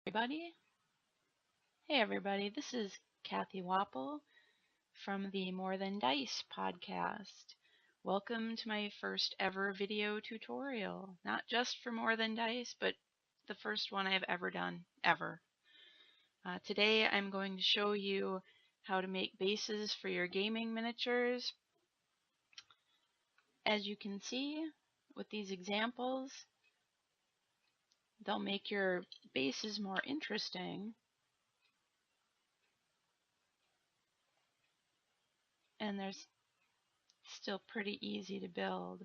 Everybody. Hey everybody, this is Cathy Wapple from the More Than Dice podcast. Welcome to my first ever video tutorial, not just for More Than Dice, but the first one I've ever done, ever. Today I'm going to show you how to make bases for your gaming miniatures. As you can see with these examples, they'll make your bases more interesting. And there's still pretty easy to build.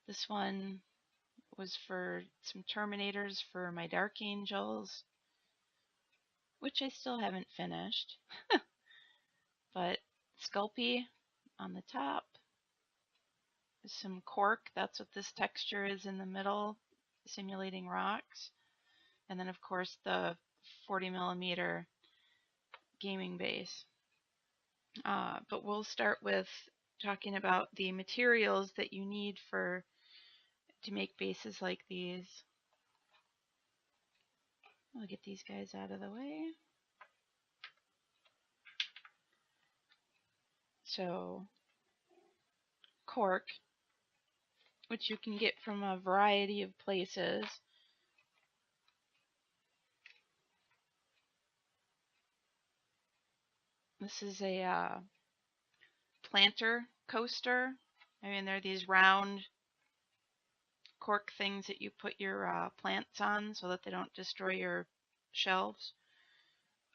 This one was for some Terminators for my Dark Angels, which I still haven't finished. But Sculpey on the top, some cork, that's what this texture is in the middle, simulating rocks. And then of course the 40mm gaming base. But we'll start with talking about the materials that you need to make bases like these. I'll get these guys out of the way. So, cork, which you can get from a variety of places. This is a planter coaster. I mean, they're these round cork things that you put your plants on so that they don't destroy your shelves.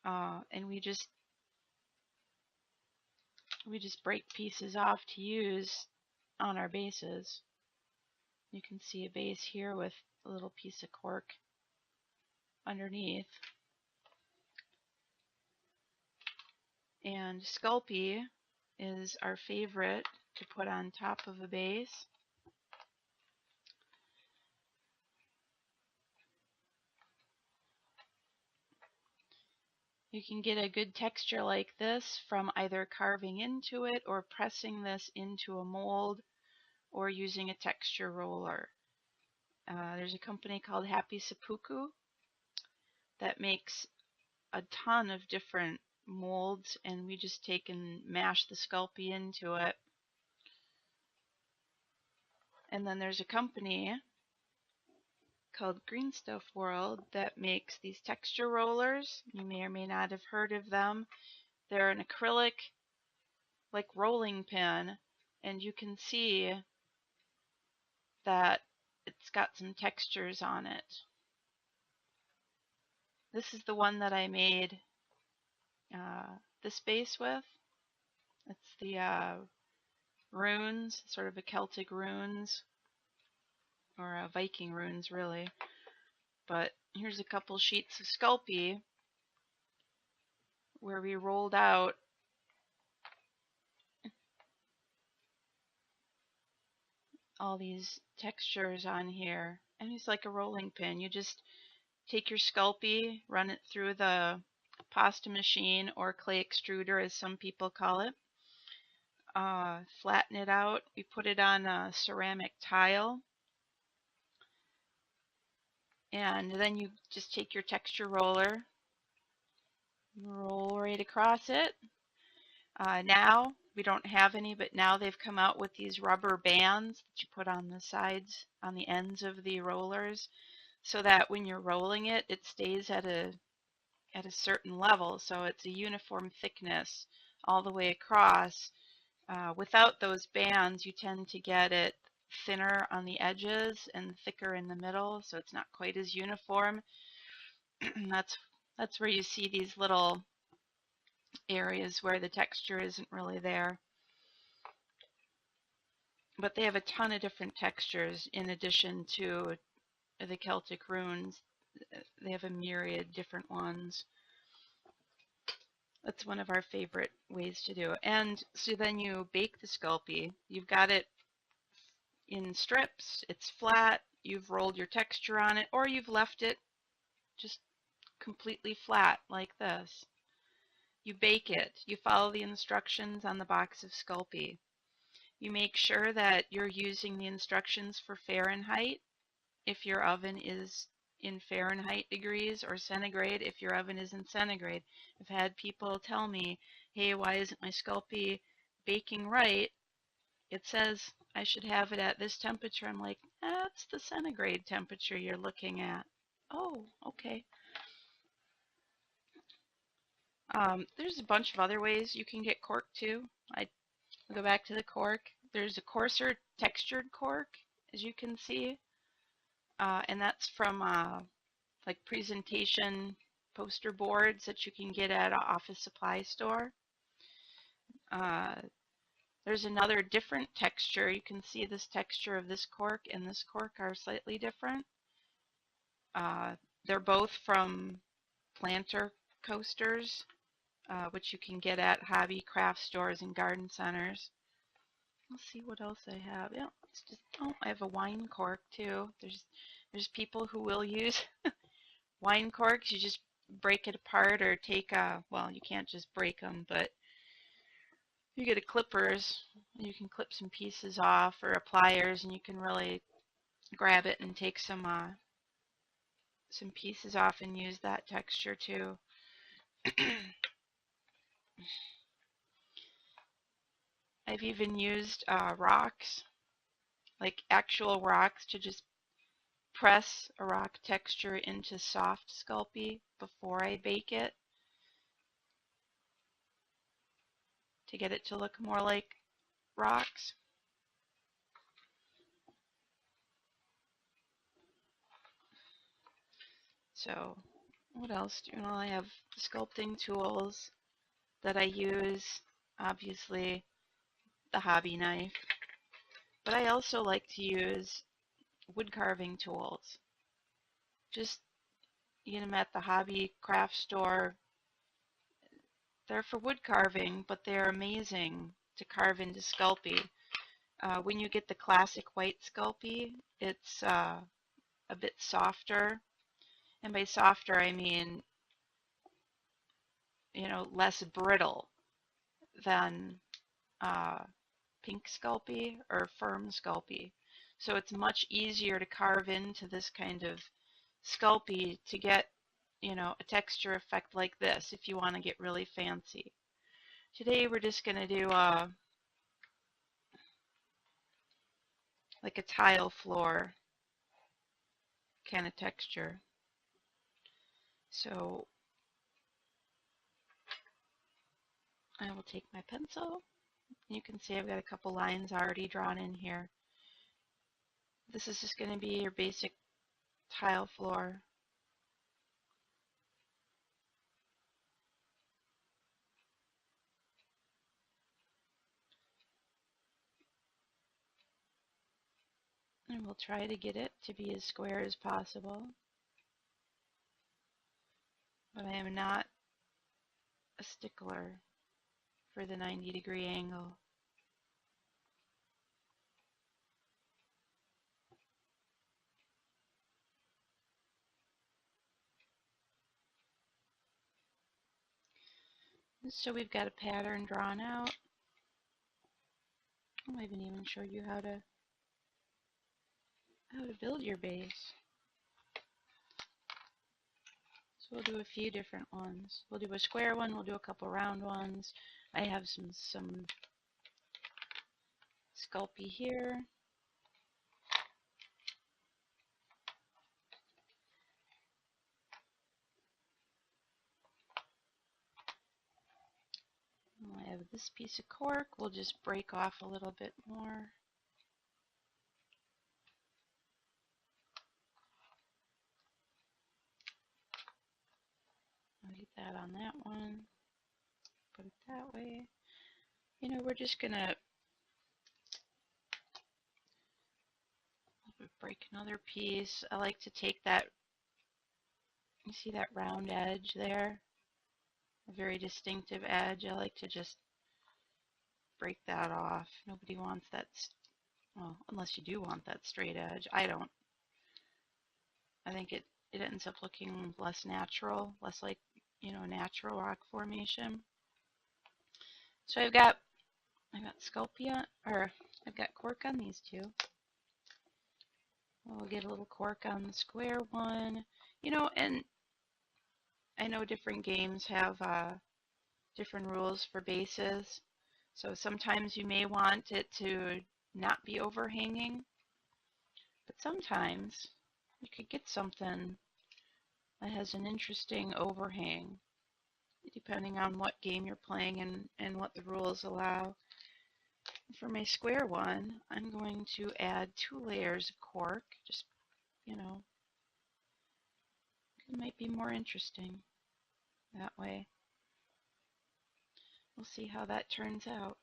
And we just break pieces off to use on our bases. You can see a base here with a little piece of cork underneath. And Sculpey is our favorite to put on top of a base. You can get a good texture like this from either carving into it or pressing this into a mold or using a texture roller. There's a company called Happy Seppuku that makes a ton of different molds, and we just take and mash the Sculpey into it. And then there's a company called Green Stuff World that makes these texture rollers. You may or may not have heard of them. They're an acrylic like rolling pin, and you can see that it's got some textures on it. This is the one that I made this base with. It's the runes, sort of a Celtic runes, or Viking runes really. But here's a couple sheets of Sculpey where we rolled out all these textures on here. And it's like a rolling pin. You just take your Sculpey, run it through the pasta machine or clay extruder as some people call it. Flatten it out. We put it on a ceramic tile. And then you just take your texture roller, roll right across it. Now, we don't have any, but now they've come out with these rubber bands that you put on the sides, on the ends of the rollers, so that when you're rolling it, it stays at a certain level, so it's a uniform thickness all the way across. Without those bands, you tend to get it thinner on the edges and thicker in the middle, so it's not quite as uniform. That's where you see these little areas where the texture isn't really there. But they have a ton of different textures in addition to the Celtic runes. They have a myriad different ones. That's one of our favorite ways to do it. And so then you bake the Sculpey. You've got it in strips, it's flat, you've rolled your texture on it, or you've left it just completely flat like this. You bake it. You follow the instructions on the box of Sculpey. You make sure that you're using the instructions for Fahrenheit if your oven is in Fahrenheit degrees or centigrade if your oven is in centigrade. I've had people tell me, hey, why isn't my Sculpey baking right? It says I should have it at this temperature. I'm like, that's the centigrade temperature you're looking at. Oh, okay. There's a bunch of other ways you can get cork too. I go back to the cork. There's a coarser textured cork, as you can see, and that's from like presentation poster boards that you can get at an office supply store. Uh, there's another different texture. You can see this texture of this cork and this cork are slightly different. Uh, they're both from planter coasters, which you can get at hobby craft stores and garden centers. Let's see what else I have. Yeah, it's just, oh, I have a wine cork too. There's people who will use wine corks. You just break it apart or take a, well, you can't just break them, but you get a clippers. You can clip some pieces off or a pliers, and you can really grab it and take some pieces off and use that texture too. I've even used rocks, like actual rocks, to just press a rock texture into soft Sculpey before I bake it to get it to look more like rocks. So what else do you know? I have sculpting tools that I use, obviously the hobby knife, but I also like to use wood carving tools. Just get them at the hobby craft store. They're for wood carving, but they're amazing to carve into Sculpey. When you get the classic white Sculpey, it's a bit softer. And by softer, I mean, less brittle than uh, pink Sculpey or firm Sculpey. So it's much easier to carve into this kind of Sculpey to get, a texture effect like this if you want to get really fancy. Today we're just going to do like a tile floor kind of texture. So I will take my pencil. You can see I've got a couple lines already drawn in here. This is just going to be your basic tile floor. And we'll try to get it to be as square as possible. But I am not a stickler for the 90-degree angle. So we've got a pattern drawn out. I might even show you how to build your base. So we'll do a few different ones. We'll do a square one, we'll do a couple round ones. I have some Sculpey here. I have this piece of cork. We'll just break off a little bit more. I'll get that on that one. Put it that way. We're just gonna break another piece. I like to take that, you see that round edge there? A very distinctive edge. I like to just break that off. Nobody wants that, well, unless you do want that straight edge. I don't. I think it ends up looking less natural, less like, natural rock formation. So I've got Sculpey, or I've got cork on these two. We'll get a little cork on the square one. You know, and I know different games have different rules for bases. So sometimes you may want it to not be overhanging, but sometimes you could get something that has an interesting overhang, depending on what game you're playing and what the rules allow. For my square one, I'm going to add 2 layers of cork. Just, you know, it might be more interesting that way. We'll see how that turns out.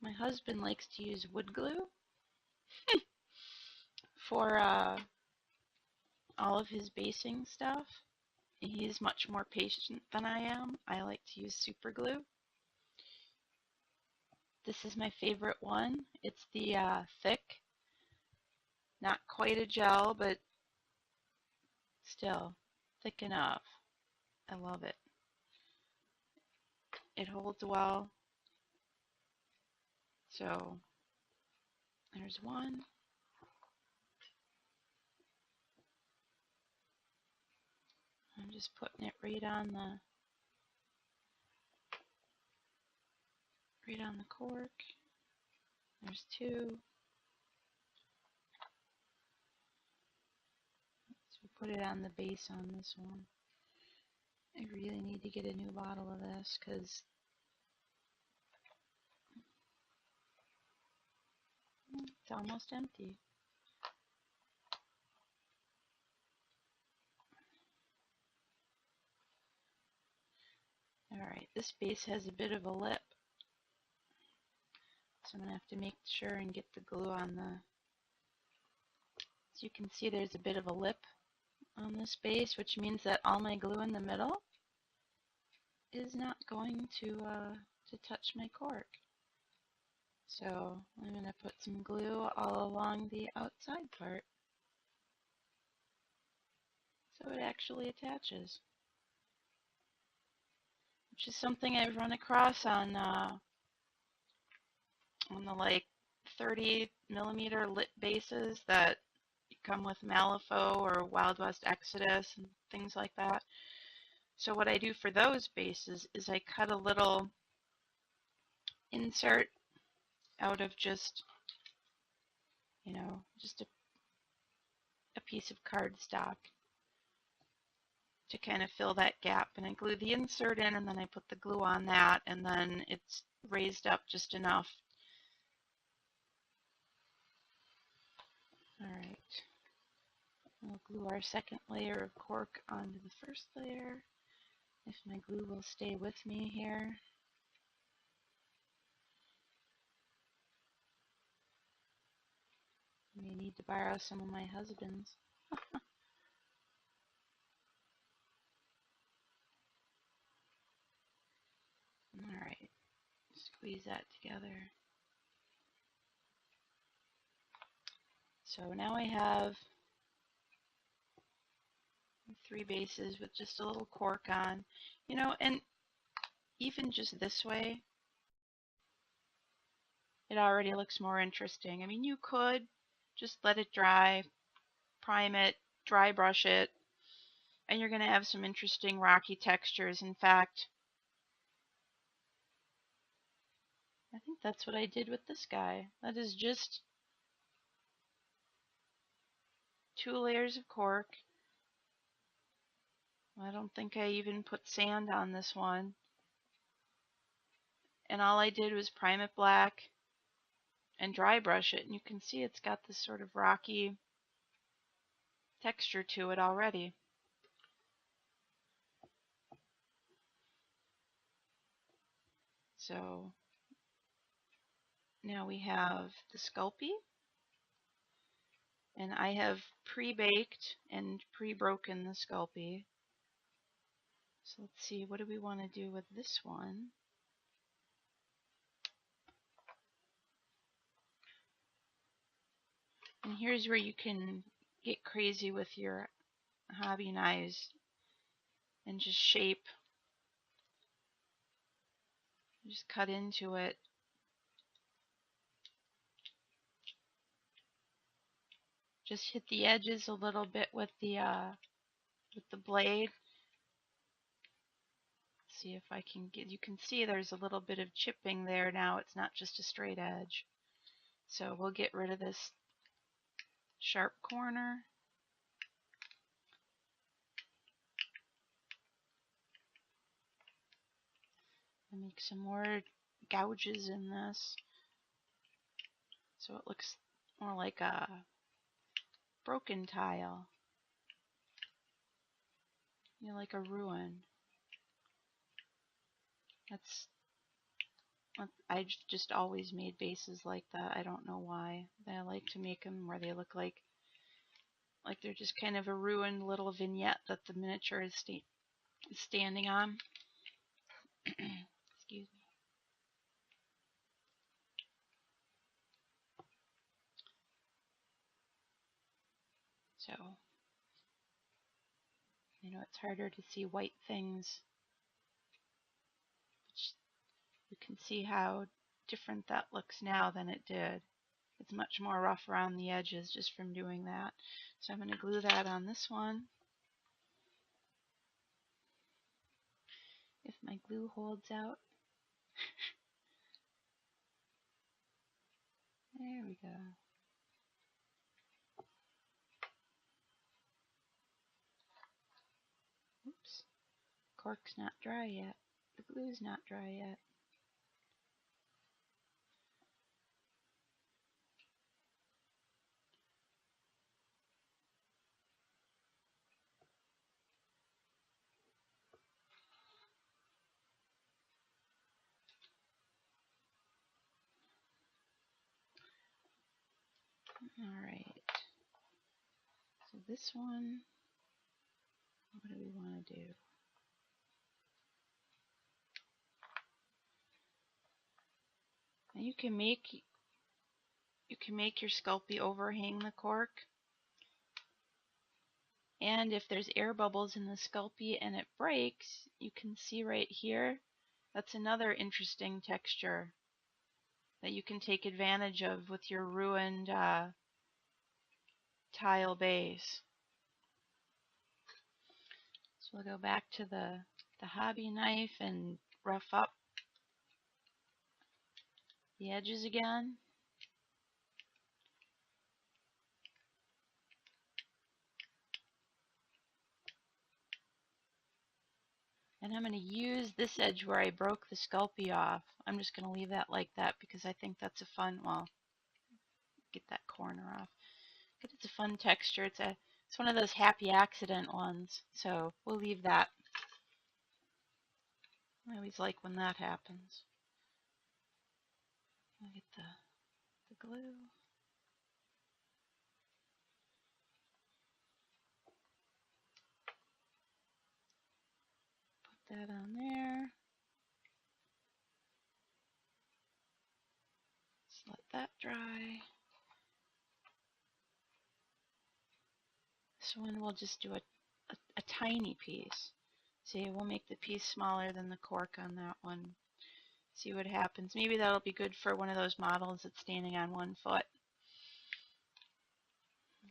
My husband likes to use wood glue for all of his basing stuff. He's much more patient than I am. I like to use super glue. This is my favorite one. It's the thick, not quite a gel, but still thick enough. I love it. It holds well. So there's one. I'm just putting it right on the cork. There's 2. So put it on the base on this one. I really need to get a new bottle of this because it's almost empty. Alright, this base has a bit of a lip, so I'm going to have to make sure and get the glue on the... As you can see, there's a bit of a lip on this base, which means that all my glue in the middle is not going to touch my cork. So I'm going to put some glue all along the outside part so it actually attaches, which is something I've run across on the like 30mm lit bases that come with Malifaux or Wild West Exodus and things like that. So what I do for those bases is I cut a little insert out of just, you know, just a piece of cardstock to kind of fill that gap, and I glue the insert in and then I put the glue on that, and then it's raised up just enough. Alright, we'll glue our second layer of cork onto the first layer, if my glue will stay with me here. I may need to borrow some of my husband's. Alright, squeeze that together. So now I have 3 bases with just a little cork on. You know, and even just this way, it already looks more interesting. I mean, you could just let it dry, prime it, dry brush it, and you're going to have some interesting rocky textures. In fact, I think that's what I did with this guy. That is just 2 layers of cork. I don't think I even put sand on this one. And all I did was prime it black and dry brush it, and you can see it's got this sort of rocky texture to it already. So now we have the Sculpey, and I have pre-baked and pre-broken the Sculpey. So let's see, what do we want to do with this one? And here's where you can get crazy with your hobby knives and just shape, Just cut into it. Just hit the edges a little bit with the blade. See if I can get, you can see there's a little bit of chipping there now. It's not just a straight edge. So we'll get rid of this sharp corner. And make some more gouges in this so it looks more like a broken tile. You know, like a ruin. That's, I just always made bases like that. I don't know why. I like to make them where they look like they're just kind of a ruined little vignette that the miniature is standing on. Excuse me. So, you know, it's harder to see white things. You can see how different that looks now than it did. It's much more rough around the edges just from doing that. So I'm going to glue that on this one. If my glue holds out. There we go. Oops. Cork's not dry yet. The glue's not dry yet. Alright. So this one, what do we want to do? Now you can make your Sculpey overhang the cork. And if there's air bubbles in the Sculpey and it breaks, you can see right here, that's another interesting texture that you can take advantage of with your ruined tile base. So we'll go back to the hobby knife and rough up the edges again. And I'm going to use this edge where I broke the Sculpey off. I'm just going to leave that like that because I think that's a fun, well, get that corner off. It's a fun texture. It's one of those happy accident ones. So we'll leave that. I always like when that happens. I'll get the glue. Put that on there. Just let that dry. This one we'll just do a tiny piece. See, we'll make the piece smaller than the cork on that one. See what happens. Maybe that'll be good for one of those models that's standing on one foot.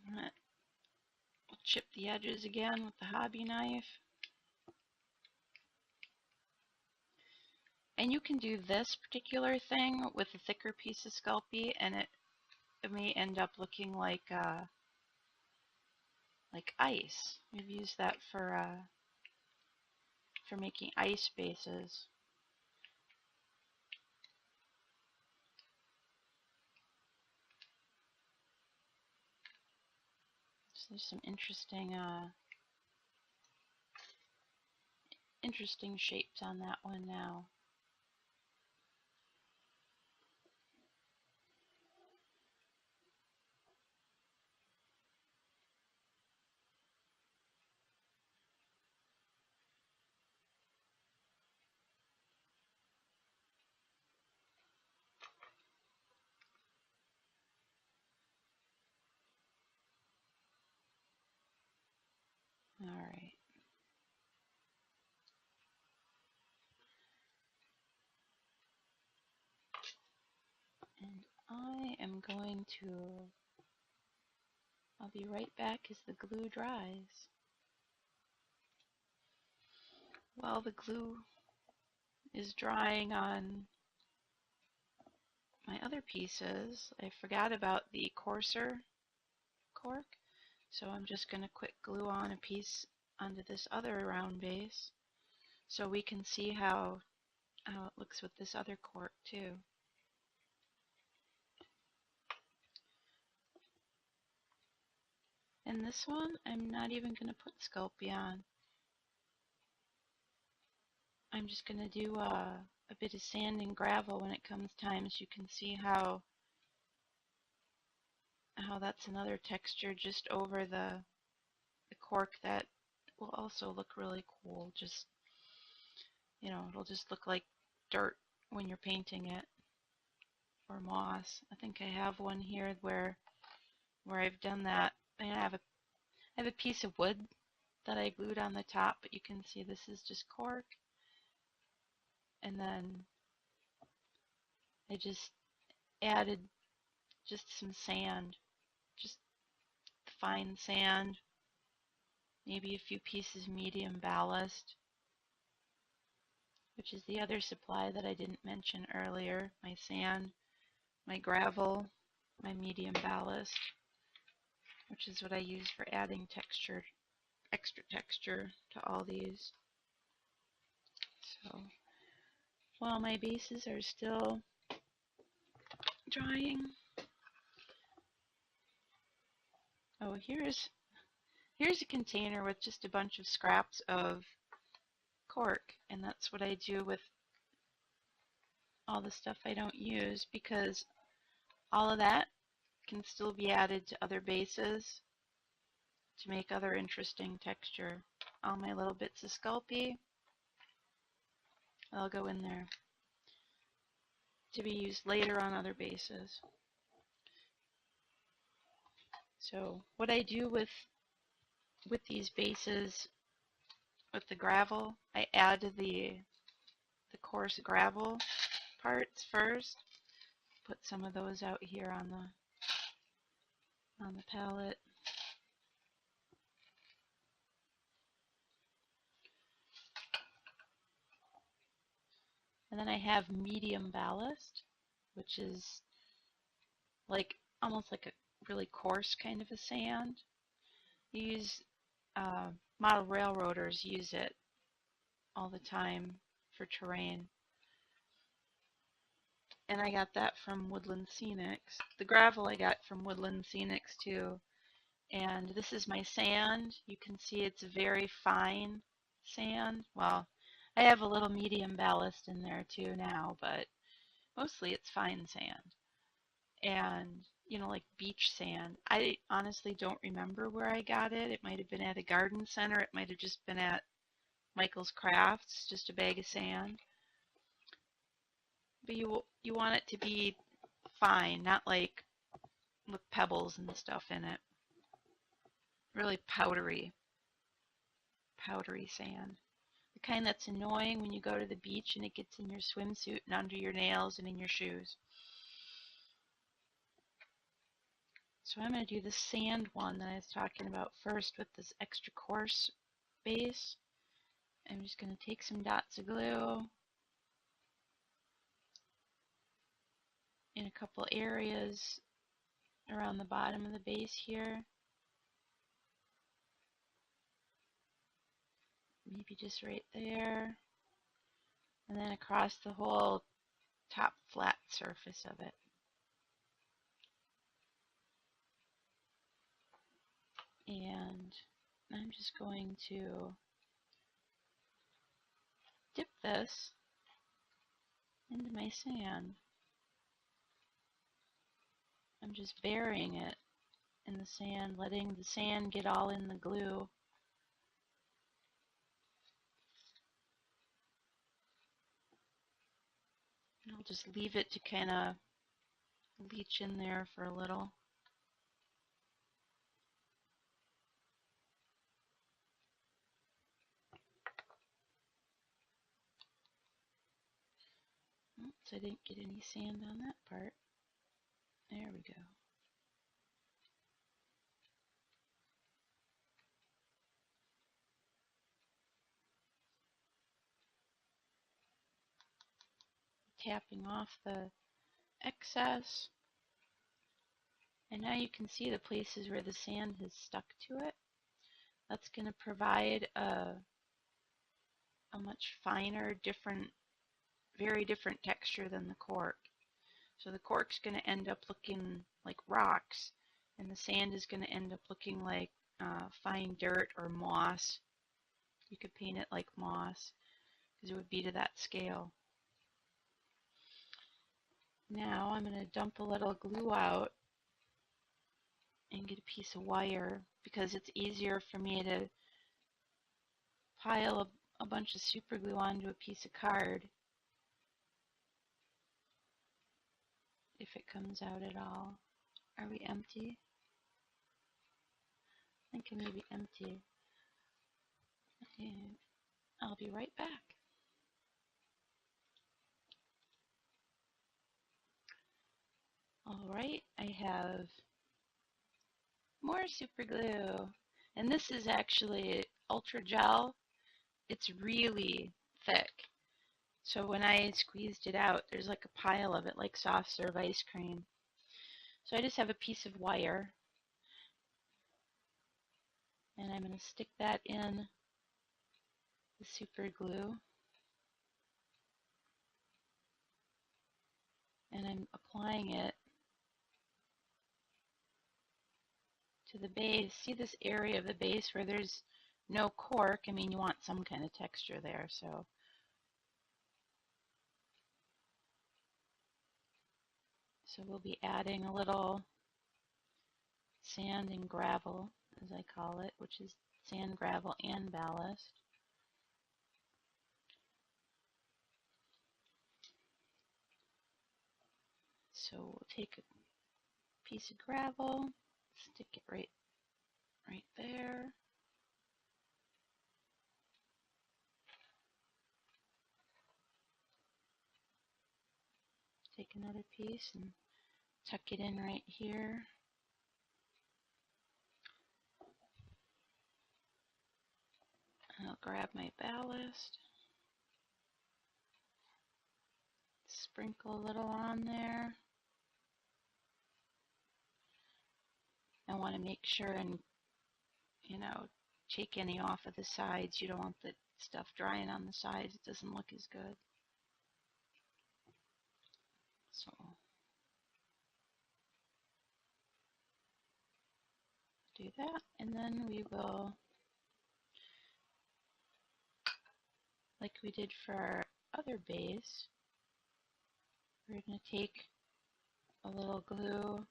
We'll chip the edges again with the hobby knife. And you can do this particular thing with a thicker piece of Sculpey, and it may end up looking like ice. We've used that for making ice bases. So there's some interesting shapes on that one now. All right. I am going to, I'll be right back as the glue dries. While the glue is drying on my other pieces, I forgot about the coarser cork, so I'm just going to quick glue on a piece onto this other round base so we can see how it looks with this other cork too. And this one, I'm not even going to put Sculpey on. I'm just going to do a bit of sand and gravel when it comes time, so you can see how that's another texture just over the cork that will also look really cool. Just, it'll just look like dirt when you're painting it, or moss. I think I have one here where I've done that. And I have a piece of wood that I glued on the top, but you can see this is just cork. And then I just added just some sand, just fine sand, maybe a few pieces medium ballast, which is the other supply that I didn't mention earlier. My sand, my gravel, my medium ballast, which is what I use for adding texture, extra texture to all these. So while my bases are still drying, oh, here's a container with just a bunch of scraps of cork, and that's what I do with all the stuff I don't use, because all of that can still be added to other bases to make other interesting texture. All my little bits of Sculpey, I'll go in there to be used later on other bases. So what I do with these bases, with the gravel, I add the coarse gravel parts first. Put some of those out here on the palette. And then I have medium ballast, which is like almost like a really coarse kind of a sand. You use model railroaders use it all the time for terrain. And I got that from Woodland Scenics. The gravel I got from Woodland Scenics too. And this is my sand. You can see it's very fine sand. Well, I have a little medium ballast in there too now, but mostly it's fine sand. And, like beach sand. I honestly don't remember where I got it. It might have been at a garden center. It might have just been at Michael's Crafts, just a bag of sand. But you want it to be fine, not like with pebbles and stuff in it. Really powdery sand. The kind that's annoying when you go to the beach and it gets in your swimsuit and under your nails and in your shoes. So I'm going to do the sand one that I was talking about first with this extra coarse base. I'm just going to take some dots of glue in a couple areas around the bottom of the base here. Maybe just right there. And then across the whole top flat surface of it. And I'm just going to dip this into my sand. I'm just burying it in the sand, letting the sand get all in the glue. And I'll just leave it to kind of leach in there for a little. Oops, I didn't get any sand on that part. There we go. Tapping off the excess. And now you can see the places where the sand has stuck to it. That's going to provide a much finer, different, very different texture than the cork. So the cork's going to end up looking like rocks, and the sand is going to end up looking like fine dirt or moss. You could paint it like moss because it would be to that scale. Now I'm going to dump a little glue out and get a piece of wire because it's easier for me to pile a bunch of super glue onto a piece of card if it comes out at all. Are we empty? I think it may be empty. And I'll be right back. Alright, I have more super glue. And this is actually ultra gel. It's really thick. So when I squeezed it out, there's like a pile of it, like soft serve ice cream. So I just have a piece of wire, and I'm going to stick that in the super glue. And I'm applying it to the base. See this area of the base where there's no cork? I mean, you want some kind of texture there, so we'll be adding a little sand and gravel, as I call it, which is sand, gravel, and ballast. So we'll take a piece of gravel, stick it right there. Take another piece and tuck it in right here. I'll grab my ballast, sprinkle a little on there. I want to make sure and, take any off of the sides. You don't want the stuff drying on the sides. It doesn't look as good. So do that, and then we will, like we did for our other base, we're going to take a little glue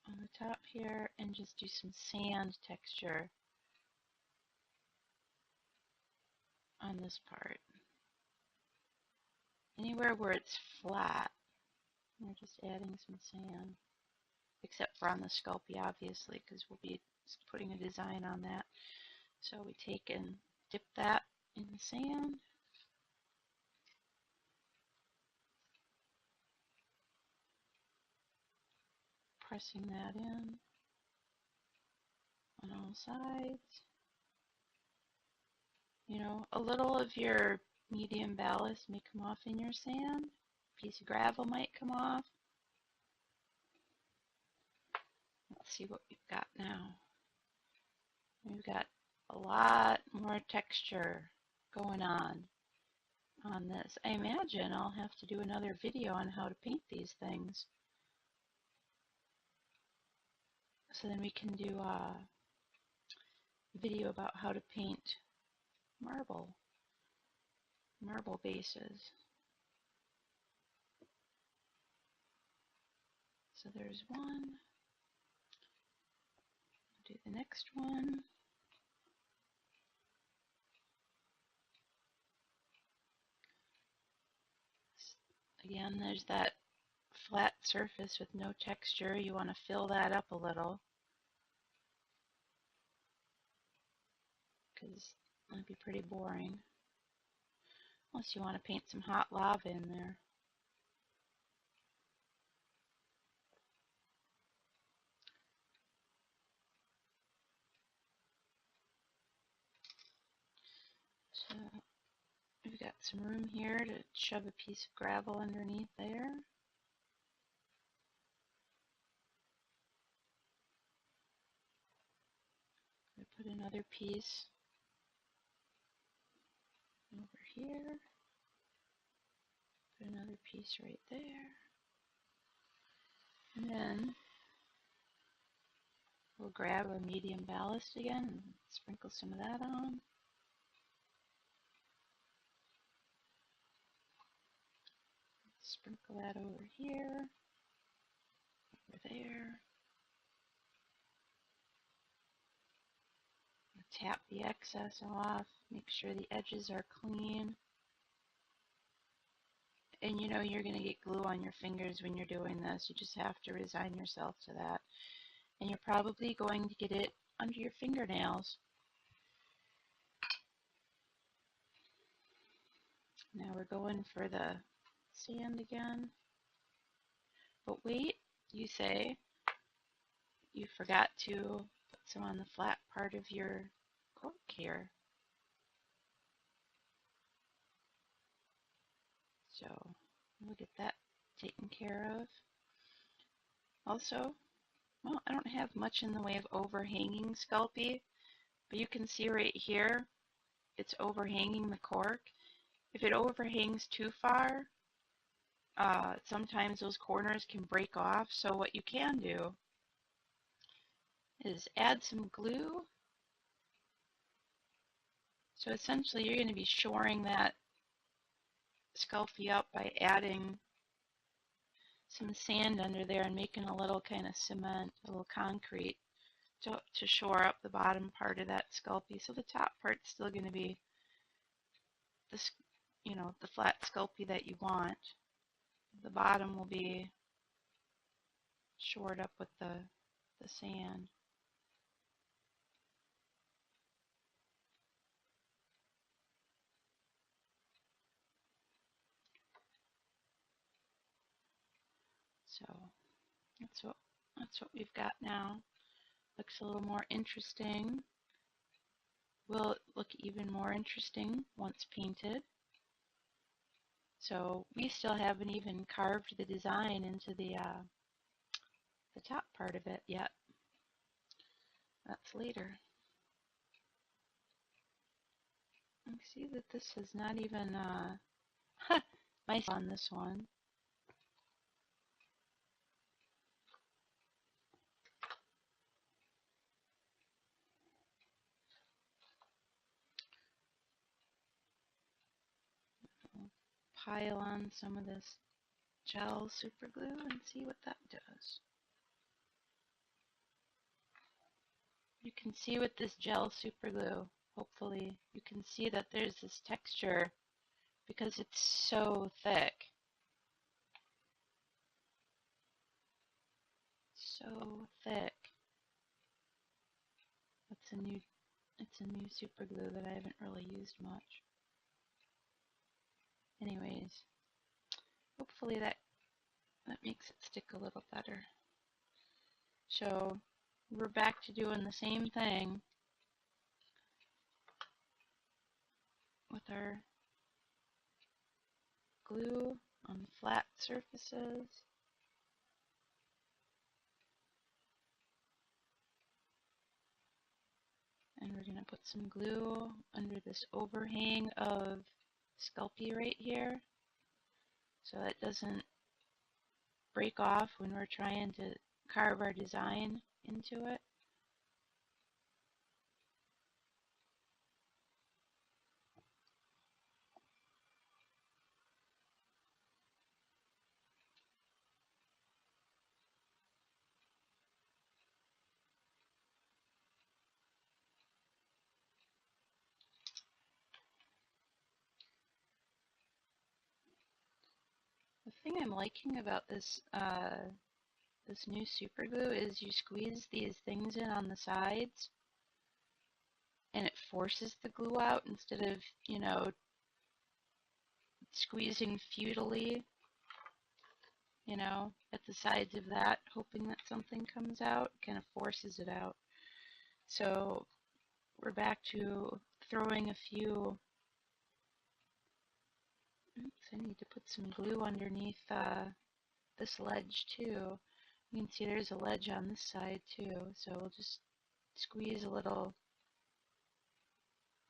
on the top here and just do some sand texture on this part. Anywhere where it's flat, we're just adding some sand, except for on the Sculpey, obviously, because we'll be putting a design on that. So we take and dip that in the sand. Pressing that in on all sides. A little of your medium ballast may come off in your sand. A piece of gravel might come off. Let's see what we've got now. We've got a lot more texture going on this. I imagine I'll have to do another video on how to paint these things. So then we can do a video about how to paint marble bases. So there's one. Do the next one. Again, there's that flat surface with no texture. You want to fill that up a little because it'd be pretty boring unless you want to paint some hot lava in there. So we've got some room here to shove a piece of gravel underneath there. I put another piece over here. Put another piece right there. And then we'll grab a medium ballast again and sprinkle some of that on. Sprinkle that over here, over there. Tap the excess off. Make sure the edges are clean. And you know you're going to get glue on your fingers when you're doing this. You just have to resign yourself to that. And you're probably going to get it under your fingernails. Now we're going for the sand again. But wait, you say, you forgot to put some on the flat part of your cork here. So we'll get that taken care of. Also, well, I don't have much in the way of overhanging Sculpey, but you can see right here, it's overhanging the cork. If it overhangs too far, sometimes those corners can break off. So what you can do is add some glue. So essentially you're going to be shoring that Sculpey up by adding some sand under there and making a little kind of cement, a little concrete to shore up the bottom part of that Sculpey. So the top part's still going to be this, the flat Sculpey that you want. The bottom will be shored up with the sand. So that's what we've got now. Looks a little more interesting. Will look even more interesting once painted. So we still haven't even carved the design into the top part of it yet. That's later. I see that this is not even nice on this one. I'll pile on some of this gel super glue and see what that does. You can see with this gel super glue, hopefully, you can see that there's this texture because it's so thick. So thick. It's a new super glue that I haven't really used much. Anyways, hopefully that makes it stick a little better. So we're back to doing the same thing with our glue on flat surfaces. And we're going to put some glue under this overhang of Sculpey right here so that doesn't break off when we're trying to carve our design into it. The thing I'm liking about this this new super glue is you squeeze these things in on the sides and it forces the glue out instead of, squeezing futilely, at the sides of that, hoping that something comes out. It kind of forces it out. So we're back to throwing a few Oops, I need to put some glue underneath this ledge too. You can see there's a ledge on this side too, so we'll just squeeze a little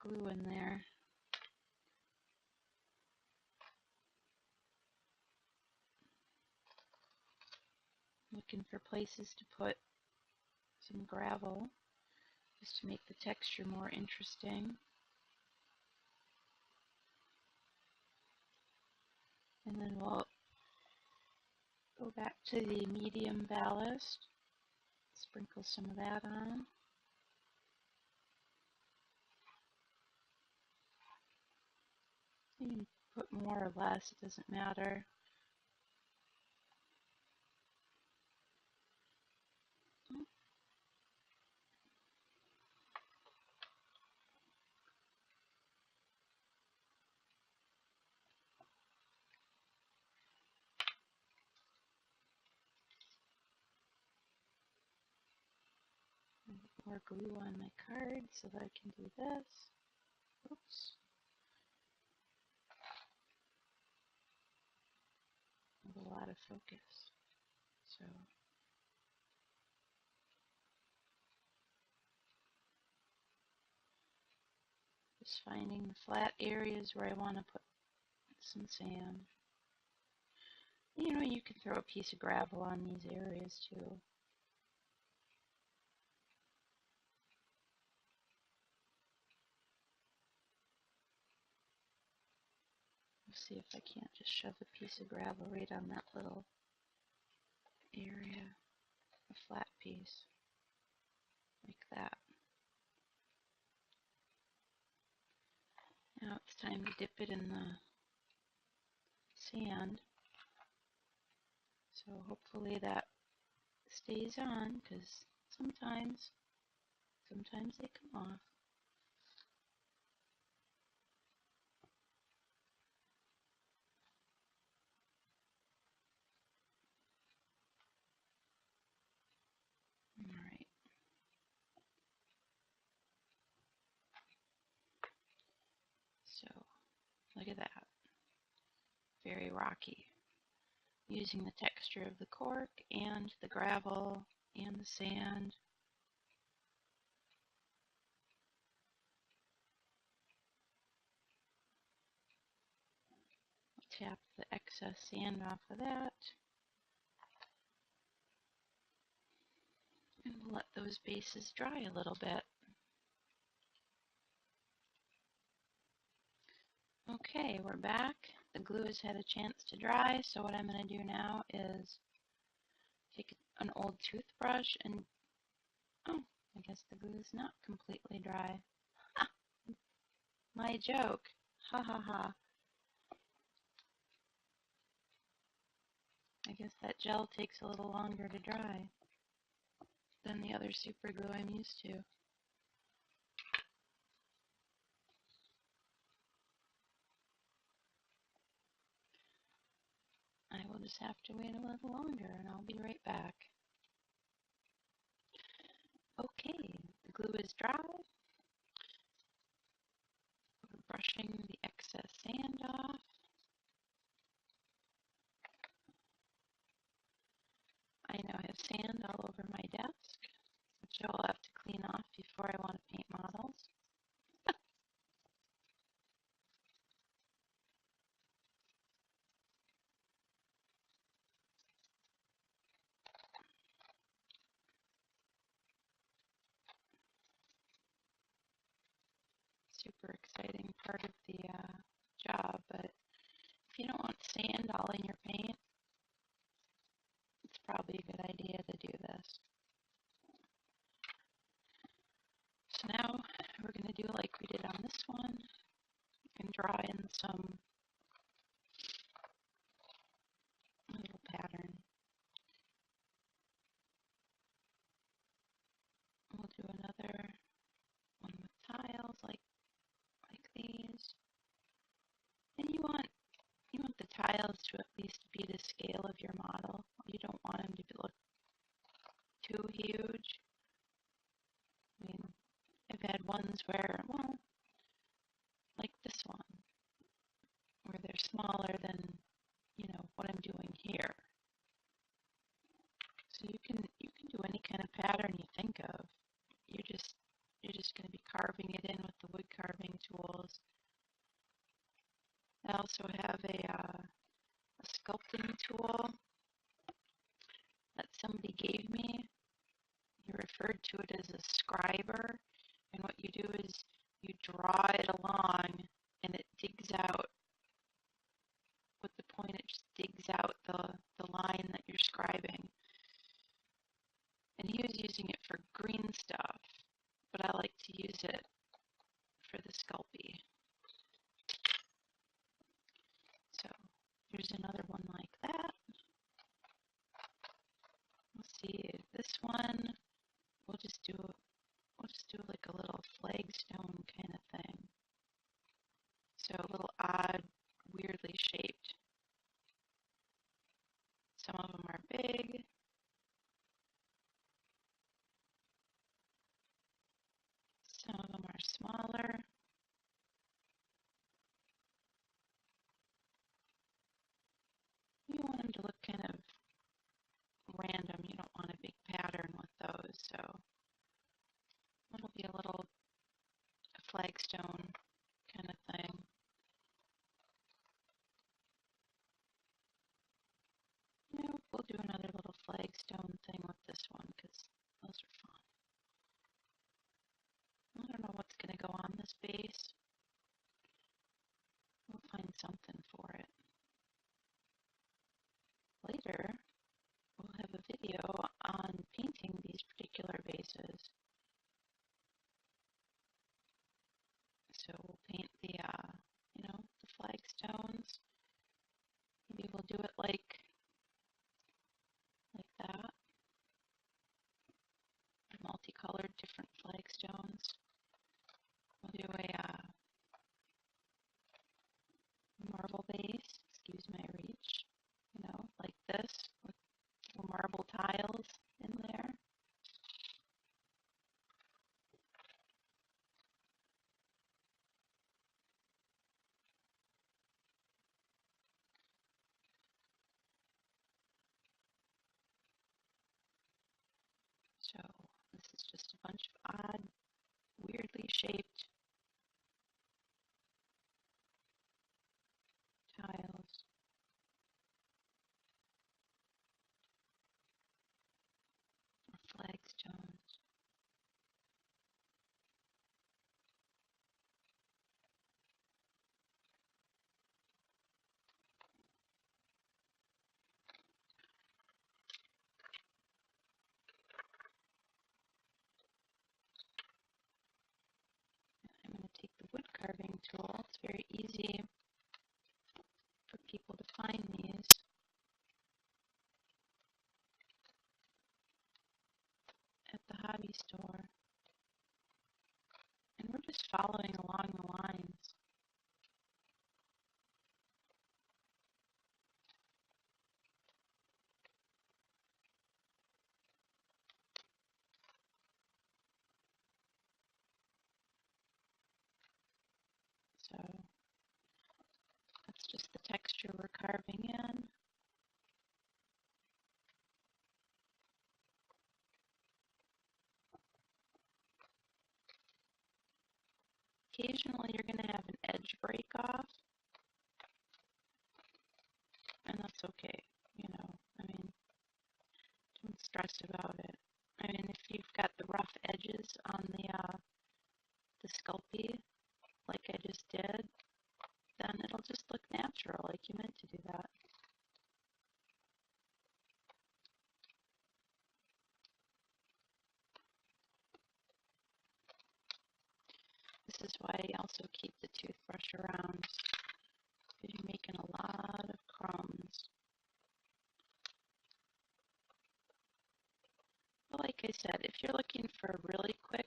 glue in there. Looking for places to put some gravel just to make the texture more interesting. And then we'll go back to the medium ballast, sprinkle some of that on. You can put more or less, it doesn't matter. More glue on my card so that I can do this. Oops. With a lot of focus. So just finding the flat areas where I want to put some sand. You know, you can throw a piece of gravel on these areas too. Let's see if I can't just shove a piece of gravel right on that little area, a flat piece, like that. Now it's time to dip it in the sand. So hopefully that stays on, because sometimes they come off. All right. So look at that. Very rocky. Using the texture of the cork and the gravel and the sand. Tap the excess sand off of that. And we'll let those bases dry a little bit. Okay, we're back. The glue has had a chance to dry, so what I'm going to do now is take an old toothbrush and, oh, I guess the glue is not completely dry. Ha! My joke. Ha ha ha. I guess that gel takes a little longer to dry than the other super glue I'm used to. I will just have to wait a little longer and I'll be right back. Okay, the glue is dry. We're brushing the excess sand off. I now have sand all over my desk, which I'll have to clean off before I want to paint models. Super exciting part of the job, but if you don't want sand all in your paint, it's probably a good idea to do this. So now we're going to do like we did on this one and draw in some little pattern. We'll do another one with tiles like these. And you want the tiles to at least be the scale of your model. You don't want them to look too huge. I mean, I've had ones where, well, like this one, where they're smaller than, what I'm doing here. So you can do any kind of pattern you think of. You're just going to be carving it in with the wood carving tools. I also have a sculpting tool that somebody gave me. He referred to it as a scriber, and what you do is you draw it along, and it digs out, with the point it just digs out the line that you're scribing. And he was using it for green stuff, but I like to use it for the Sculpey. So here's another one like that. Let's see, this one we'll just do like a little flagstone kind of thing. So a little odd, weirdly shaped. Some of them are big. Some of them are smaller. You want them to look kind of random. You don't want a big pattern with those. So it'll be a little flagstone kind of thing. We'll do another little flagstone thing with this one because those are fun. I don't know what's going to go on this base. We'll find something for it. Later, we'll have a video on painting these particular vases. So we'll paint the flagstones. Maybe we'll do it like that. Multicolored different flagstones. We'll do a marble base, excuse my reach, like this, with little marble tiles in there. So this is just a bunch of odd, weirdly shaped tiles. Or flagstones. I'm going to take the wood carving tool. It's very easy for people to find these. At the hobby store. And we're just following along the lines. So that's just the texture we're carving in. Occasionally you're going to have an edge break off, and that's okay, don't stress about it. If you've got the rough edges on the Sculpey, like I just did, then it'll just look natural, like you meant to do that. This is why I also keep the toothbrush around, because you're making a lot of crumbs. But like I said, if you're looking for a really quick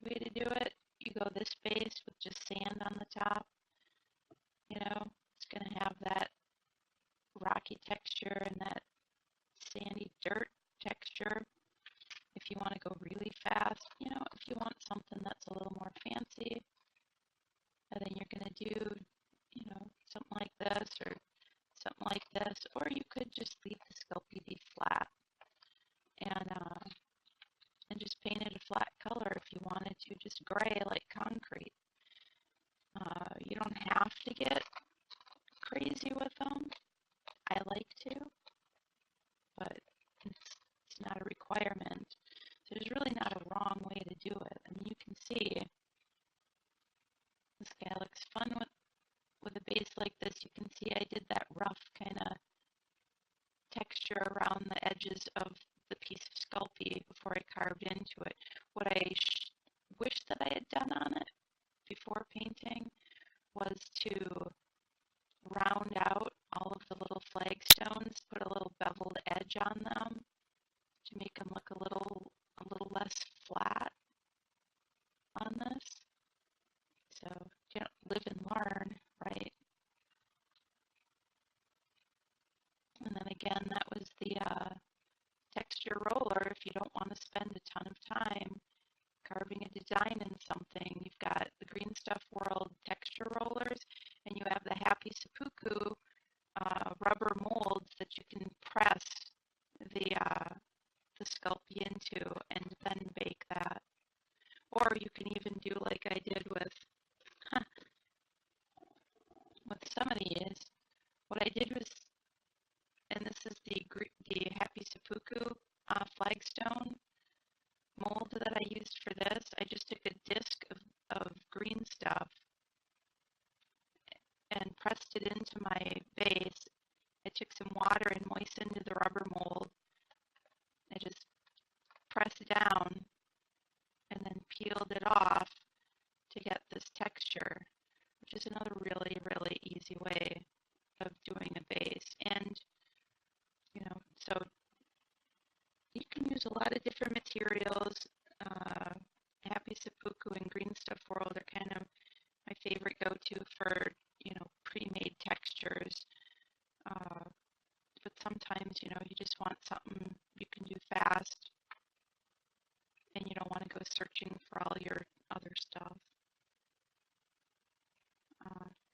way to do it, you go this base with just sand on the top. It's going to have that rocky texture and that sandy dirt texture. If you want to go really fast, if you want something that's a little more fancy, then you're going to do, something like this. you could just leave the Sculpey be flat and just paint it a flat color if you wanted to, just gray like concrete. You don't have to get crazy with them. I like to, but it's not a requirement. So there's really not a wrong way to do it. I mean, you can see this guy looks fun with a base like this. You can see I did that rough kind of texture around the edges of the piece of Sculpey before I carved into it. What I wish that I had done on it before painting was to round out all of the little flagstones, put a little beveled edge on them to make them look a little less flat on this. So you know, live and learn, right? And then again, that was the texture roller. If you don't want to spend a ton of time carving a design in something, you've got the Green Stuff World texture rollers, and you have the Happy Seppuku rubber molds that you can press the Sculpey into and then bake that. Or you can even do like I did with some of these. What I did was, and this is the Happy Seppuku flagstone mold that I used for this. I just took a disc of green stuff and pressed it into my base. I took some water and moistened the rubber mold. I just pressed down and then peeled it off to get this texture, which is another really, really easy way of doing a base. And, you know, so you can use a lot of different materials. Happy Seppuku and Green Stuff World are kind of my favorite go-to for, you know, pre-made textures. But sometimes, you know, you just want something you can do fast and you don't want to go searching for all your other stuff.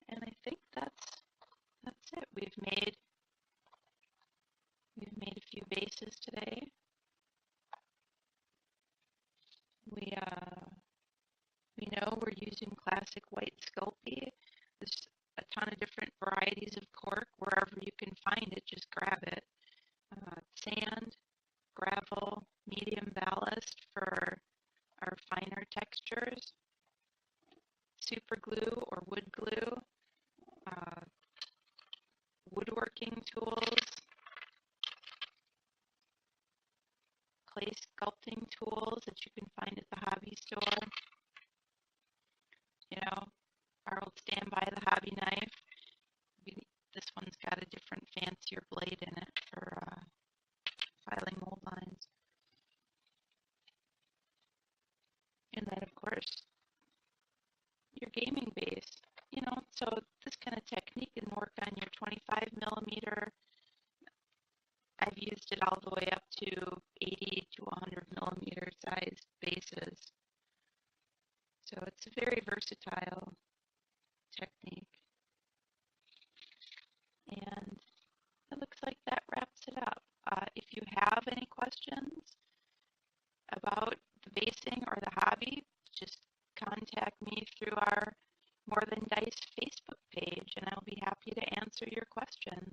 And I think that's it. We've made a few bases today. We know we're using classic white Sculpey. There's a ton of different varieties of cork. Wherever you can find it, just grab it. Sand, gravel, medium ballast for our finer textures, super glue or wood glue, woodworking tools, clay sculpting tools that you can find at the hobby store. You know, our old standby, the hobby knife. This one's got a different, fancier blade in it for filing mold lines. And then, of course, your gaming base. You know, so this kind of technique can work on your 25 millimeter. I've used it all the way up to 80 to 100 millimeter size bases. So it's a very versatile technique. And it looks like that wraps it up. If you have any questions about the basing or the hobby, just contact me through our More Than Dice Facebook page, and I'll be happy to answer your questions.